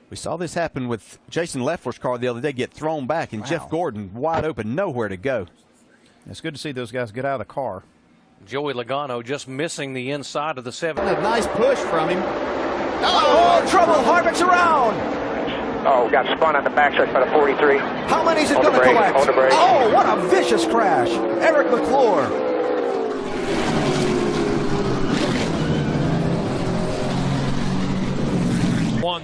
We saw this happen with Jason Leffler's car the other day, get thrown back, and Jeff Gordon wide open, nowhere to go. It's good to see those guys get out of the car. Joey Logano just missing the inside of the 7. A nice push from him. Oh, trouble. Harvick's around. Oh, got spun on the backstretch by the 43. How many is it going to collect? Oh, what a vicious crash. Eric McClure.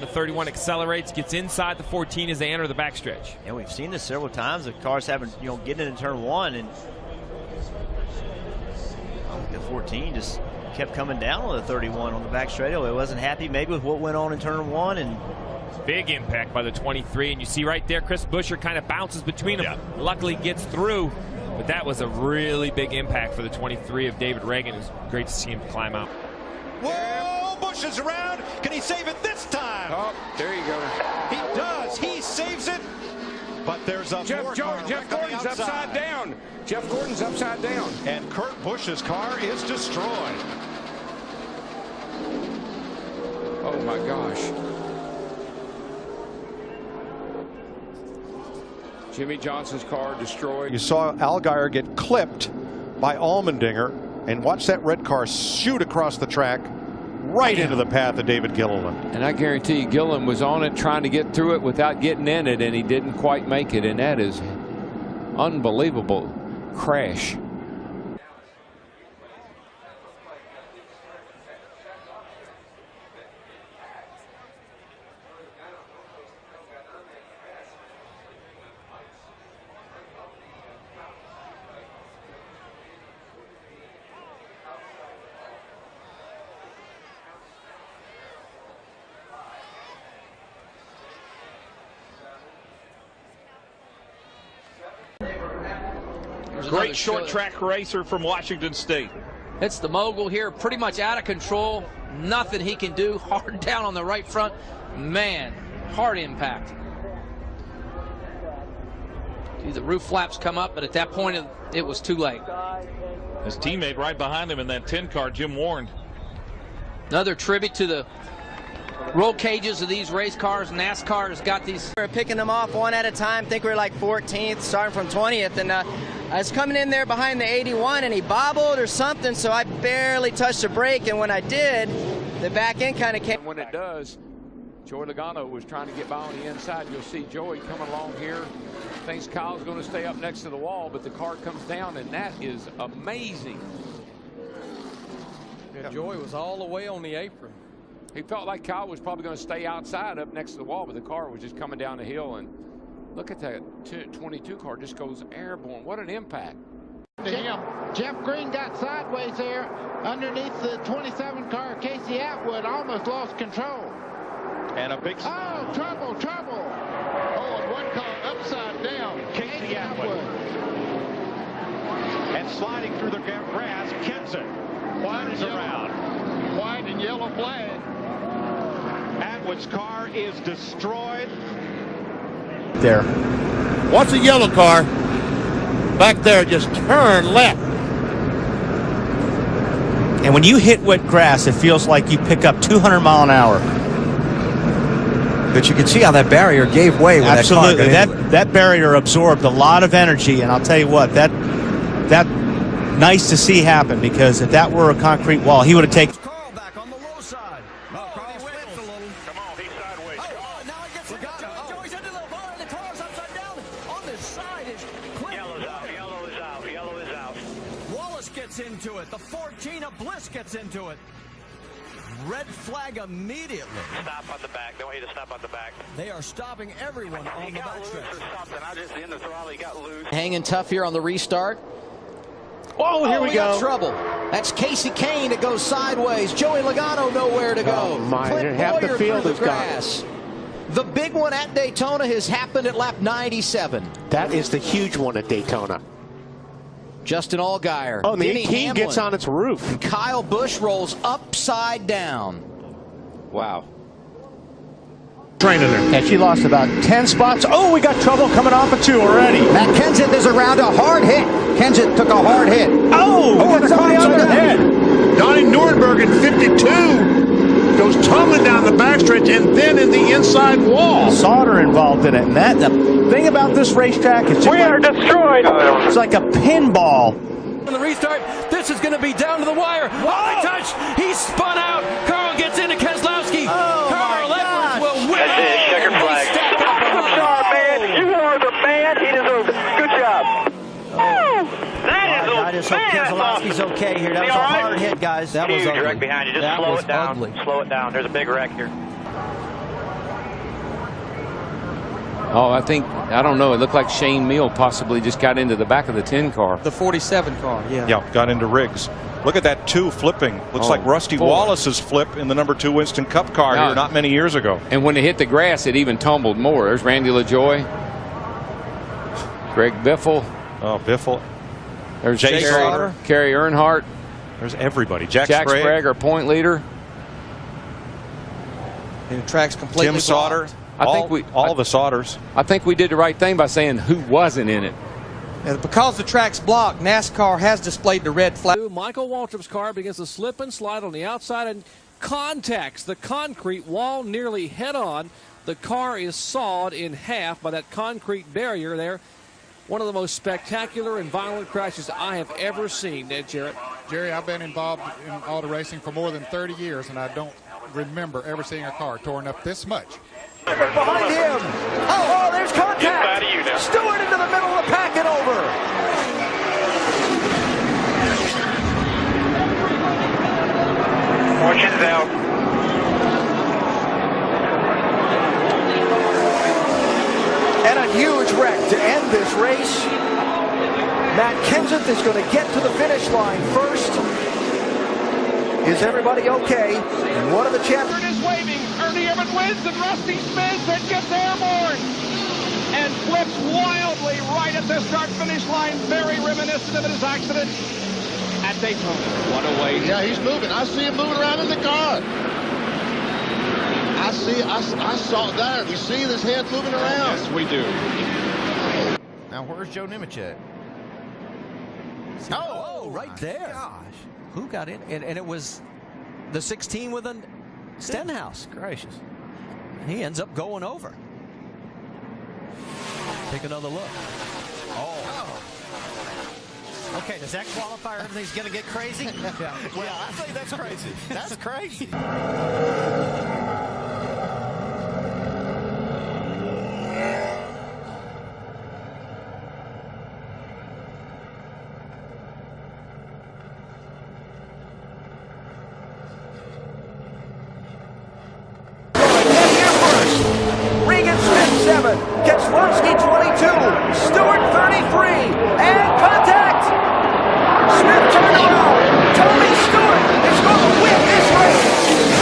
The 31 accelerates, gets inside the 14 as they enter the backstretch. And we've seen this several times. The cars haven't, getting into turn 1, and the 14 just kept coming down on the 31 on the back straightaway. Wasn't happy maybe with what went on in turn 1, and big impact by the 23, and you see right there Chris Buescher kind of bounces between them. Yeah. Luckily gets through, but that was a really big impact for the 23 of David Reagan. It was great to see him climb out. Whoa, Busch is around. Can he save it this time? Oh, there you go. He does. He saves it. But there's a Jeff Gordon's upside down. Jeff Gordon's upside down. And Kurt Busch's car is destroyed. Oh my gosh. Jimmy Johnson's car destroyed. You saw Allgaier get clipped by Allmendinger, and watch that red car shoot across the track right into the path of David Gilliland. And I guarantee you Gilliland was on it trying to get through it without getting in it, and he didn't quite make it, and that is unbelievable crash. Great short track racer from Washington State. It's the mogul here, pretty much out of control. Nothing he can do. Hard down on the right front. Man, hard impact. The roof flaps come up, but at that point it was too late. His teammate right behind him in that 10 car, Jim Warren. Another tribute to the roll cages of these race cars. NASCAR has got these. We're picking them off one at a time. I think we're like 14th, starting from 20th. And I was coming in there behind the 81, and he bobbled or something, so I barely touched the brake. And when I did, the back end kind of came. When it does, Joey Logano was trying to get by on the inside. You'll see Joey coming along here. Thinks Kyle's going to stay up next to the wall, but the car comes down, and that is amazing. Yeah, Joey was all the way on the apron. He felt like Kyle was probably going to stay outside up next to the wall, but the car was just coming down the hill. And look at that 22 car just goes airborne. What an impact. Jeff Green got sideways there underneath the 27 car. Casey Atwood almost lost control. And a big... Oh, trouble. Oh, and one car upside down. Casey Atwood. And sliding through the grass, Kenson winds around. White and yellow flag. Atwood's car is destroyed. There. What's a yellow car? Back there, just turn left. And when you hit wet grass, it feels like you pick up 200 mile an hour. But you can see how that barrier gave way when absolutely that car that barrier absorbed a lot of energy, and I'll tell you what, that nice to see happen, because if that were a concrete wall, he would have taken. Carl back on the low side. Carl whips a little. Come on, he's sideways. Oh, now he gets Logano. Joey's into the ball, and the car's upside down. On this side is Quinn. Yellow is out. Wallace gets into it. The 14 of Bliss gets into it. Red flag immediately. Stop on the back. They want you to stop on the back. They are stopping everyone on the backstretch. I just in the throttle. He got loose. Hanging tough here on the restart. Oh, here we go. Trouble. That's Casey Kane that goes sideways. Joey Logano nowhere to go. Oh, my. Clint Half the Boyer field through is the grass. The big one at Daytona has happened at lap 97. That is the huge one at Daytona. Justin Allgaier. Oh, the Denny 18 Hamlin, gets on its roof. and Kyle Busch rolls upside down. Wow. Training there. And she lost about 10 spots. Oh, we got trouble coming off of 2 already. Matt Kenseth is around a hard hit. Kenseth took a hard hit. Oh, and it's on the somebody head. Donnie Nuremberg in 52. goes tumbling down the backstretch and then in the inside wall. Sauter involved in it. And that, the thing about this racetrack is We are destroyed. it's like a pinball. On the restart, this is going to be down to the wire. Oh, the touch. He's spun out. Carl gets into Keselowski. Carl Edwards will win. That's it. Checker flag. You are the man. He deserves it. Good job. I just hope Keselowski's okay here. That was a hard hit, guys. That was ugly. Wreck behind you. Just slow it down. Ugly. Slow it down. There's a big wreck here. Oh, I don't know. It looked like Shane Meal possibly just got into the back of the 10 car. The 47 car, yeah. Yeah, got into Riggs. Look at that 2 flipping. Looks like Rusty Wallace's flip in the number 2 Winston Cup car here not many years ago. And when it hit the grass, it even tumbled more. There's Randy LaJoy. Greg Biffle. Oh, Biffle. There's Jay Sauter. Kerry Earnhardt. There's everybody. Jack Sprague, our point leader. And the track's completely Tim Sauter. All the Sauters. I think we did the right thing by saying who wasn't in it. And because the track's blocked, NASCAR has displayed the red flag. Michael Waltrip's car begins to slip and slide on the outside and contacts the concrete wall nearly head on. The car is sawed in half by that concrete barrier there. One of the most spectacular and violent crashes I have ever seen, Ned Jarrett. Jerry, I've been involved in auto racing for more than 30 years, and I don't remember ever seeing a car torn up this much. Behind him. Oh, there's contact. Stewart into the middle of the pack and over. Fortune's out. And a huge wreck to end this race. Matt Kenseth is going to get to the finish line first. Is everybody okay? One of the champions is waving. Ernie Evans wins, and Rusty spins and gets airborne and flips wildly right at the start-finish line. Very reminiscent of his accident at Daytona. What a way. Yeah, he's moving. I see him moving around in the car. I saw it there. We see his head moving around. Yes, we do. Now, where's Joe Nemechek? Oh, right there. Gosh. Who got in? And it was the 16 with a Stenhouse. Gracious. He ends up going over. Take another look. Oh. Okay, does that qualify? Everything's going to get crazy? Yeah, I think that's crazy. That's crazy. Keselowski 22, Stewart 33, and contact! Smith turned around. Tony Stewart is going to win this race.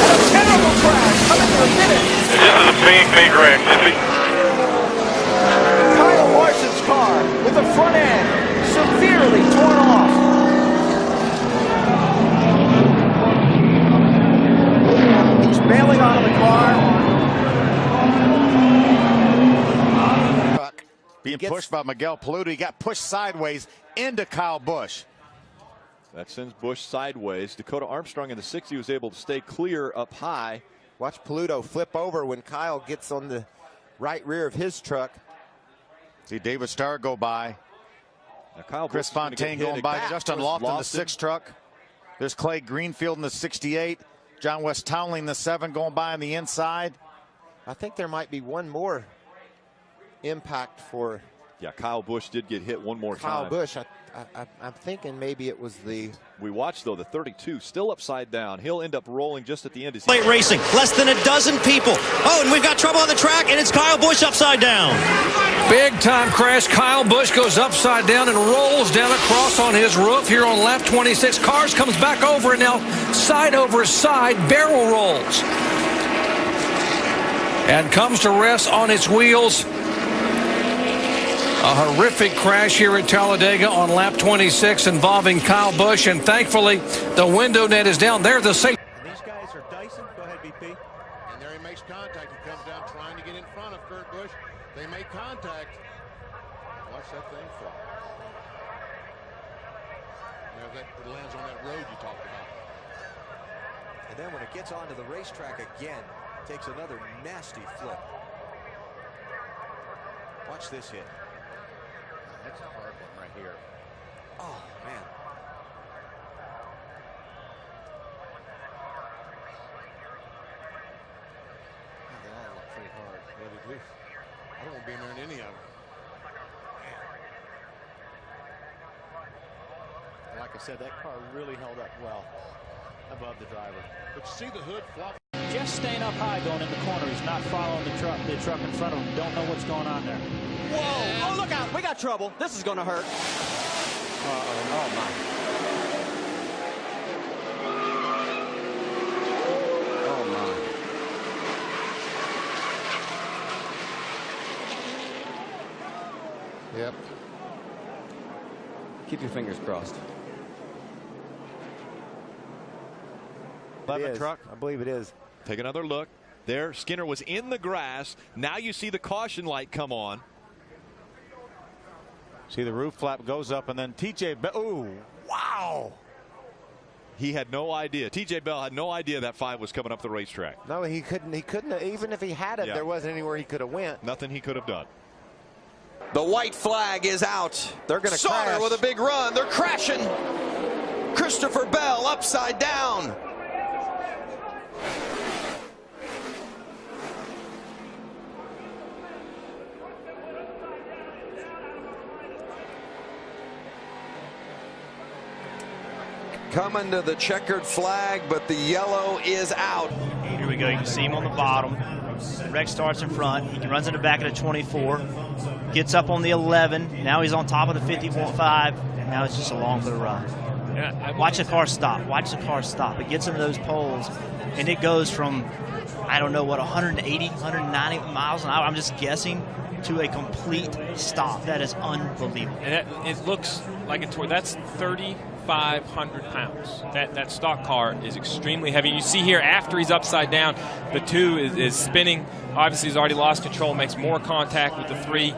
And a terrible crash coming to the finish. This is a big wreck. Kyle Larson's car with the front end severely torn off. He's bailing out of the car. Being pushed by Miguel Paludo. He got pushed sideways into Kyle Busch. That sends Busch sideways. Dakota Armstrong in the 60 was able to stay clear up high. Watch Paludo flip over when Kyle gets on the right rear of his truck. See David Starr go by. Now Kyle Chris Fontaine going by. Justin Lofton, the 6 truck. There's Clay Greenfield in the 68. John West Townley in the 7 going by on the inside. I think there might be one more impact for Kyle Busch did get hit one more time. Kyle Busch. I'm thinking maybe it was the. We watched though the 32 still upside down. He'll end up rolling just at the end. Late racing, less than a dozen people. Oh, and we've got trouble on the track, and it's Kyle Busch upside down. Big time crash. Kyle Busch goes upside down and rolls down across on his roof here on lap 26. Cars comes back over, and now side over side barrel rolls and comes to rest on its wheels. A horrific crash here at Talladega on lap 26 involving Kyle Busch, and thankfully the window net is down there. The safe. These guys are Dyson. Go ahead, BP. And there he makes contact. He comes down trying to get in front of Kurt Busch. They make contact. Watch that thing fall. You know, that it lands on that road you talked about. then when it gets onto the racetrack again, takes another nasty flip. Watch this hit. That's a hard one right here. Oh, man. They all look pretty hard. Really do. I don't want to be in there in any of them. Like I said, that car really held up well above the driver. But you see the hood flop. Just staying up high going in the corner. He's not following the truck in front of him. Don't know what's going on there. Whoa! Oh, look out! We got trouble. This is going to hurt. Oh, my. Oh, my. Yep. Keep your fingers crossed. 11 truck? I believe it is. Take another look. There, Skinner was in the grass. Now you see the caution light come on. See the roof flap goes up, and then TJ Bell. Ooh, wow. He had no idea. TJ Bell had no idea that 5 was coming up the racetrack. No, he couldn't. He couldn't. Even if he had it, there wasn't anywhere he could have went. Nothing he could have done. The white flag is out. They're going to Sauter crash with a big run. They're crashing. Christopher Bell upside down. Coming to the checkered flag, but the yellow is out. Here we go. You can see him on the bottom. Wrex starts in front. He runs in the back of the 24. Gets up on the 11. Now he's on top of the 50.5. And now it's just along for the ride. Yeah, watch the car stop. Watch the car stop. It gets into those poles, and it goes from, I don't know what, 180, 190 miles an hour. I'm just guessing, to a complete stop. That is unbelievable. And it looks like that's 3,500 pounds. That stock car is extremely heavy. You see here, after he's upside down, the 2 is spinning. Obviously, he's already lost control, makes more contact with the 3.